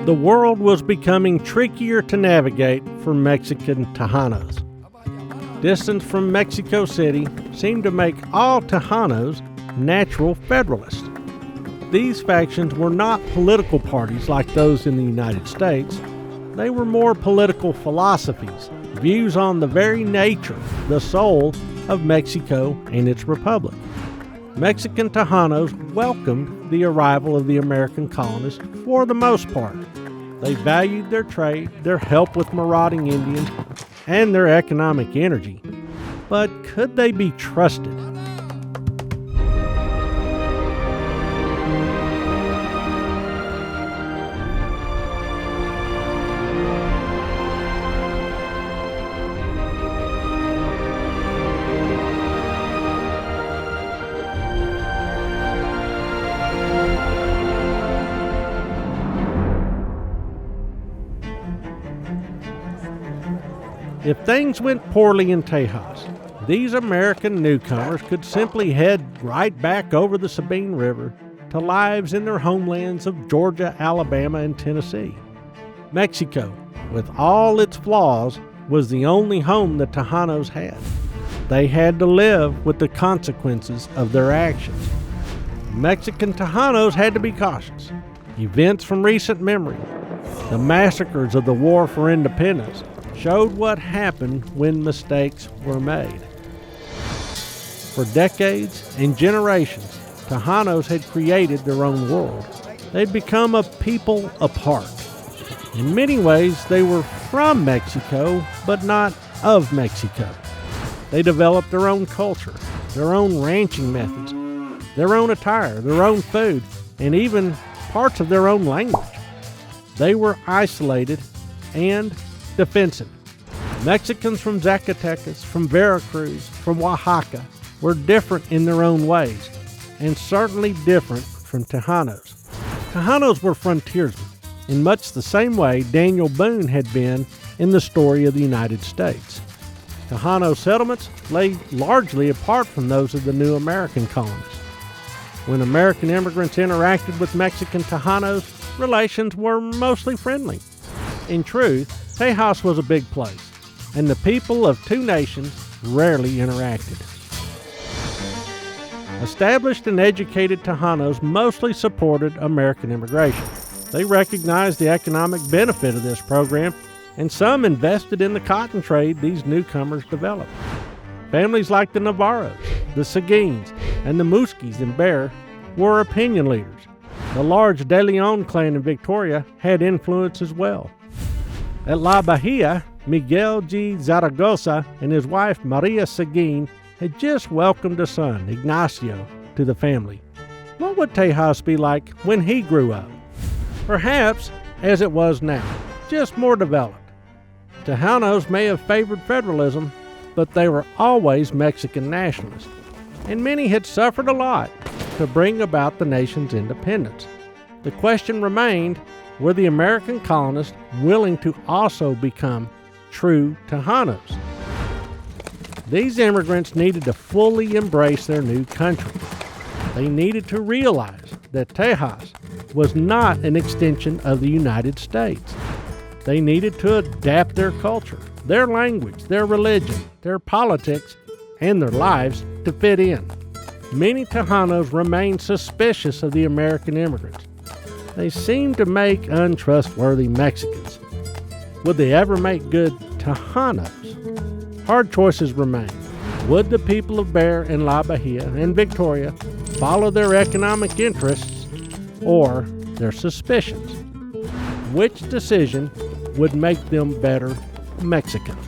The world was becoming trickier to navigate for Mexican Tejanos. Distance from Mexico City seemed to make all Tejanos natural federalists. These factions were not political parties like those in the United States. They were more political philosophies, views on the very nature, the soul of Mexico and its republic. Mexican Tejanos welcomed the arrival of the American colonists for the most part. They valued their trade, their help with marauding Indians, and their economic energy. But could they be trusted? If things went poorly in Tejas, these American newcomers could simply head right back over the Sabine River to lives in their homelands of Georgia, Alabama, and Tennessee. Mexico, with all its flaws, was the only home the Tejanos had. They had to live with the consequences of their actions. Mexican Tejanos had to be cautious. Events from recent memory, the massacres of the War for Independence, showed what happened when mistakes were made. For decades and generations, Tejanos had created their own world. They'd become a people apart. In many ways, they were from Mexico, but not of Mexico. They developed their own culture, their own ranching methods, their own attire, their own food, and even parts of their own language. They were isolated and defensive. Mexicans from Zacatecas, from Veracruz, from Oaxaca were different in their own ways, and certainly different from Tejanos. Tejanos were frontiersmen, in much the same way Daniel Boone had been in the story of the United States. Tejano settlements lay largely apart from those of the new American colonies. When American immigrants interacted with Mexican Tejanos, relations were mostly friendly. In truth, Tejas was a big place, and the people of two nations rarely interacted. Established and educated Tejanos mostly supported American immigration. They recognized the economic benefit of this program, and some invested in the cotton trade these newcomers developed. Families like the Navarros, the Seguins, and the Musquis in Bear were opinion leaders. The large De Leon clan in Victoria had influence as well. At La Bahia, Miguel G. Zaragoza and his wife Maria Seguin had just welcomed a son, Ignacio, to the family. What would Tejas be like when he grew up? Perhaps as it was now, just more developed. Tejanos may have favored federalism, but they were always Mexican nationalists, and many had suffered a lot to bring about the nation's independence. The question remained, were the American colonists willing to also become true Tejanos? These immigrants needed to fully embrace their new country. They needed to realize that Tejas was not an extension of the United States. They needed to adapt their culture, their language, their religion, their politics, and their lives to fit in. Many Tejanos remained suspicious of the American immigrants. They seemed to make untrustworthy Mexicans. Would they ever make good Tejanos? Hard choices remain. Would the people of Bear and La Bahia and Victoria follow their economic interests or their suspicions? Which decision would make them better Mexicans?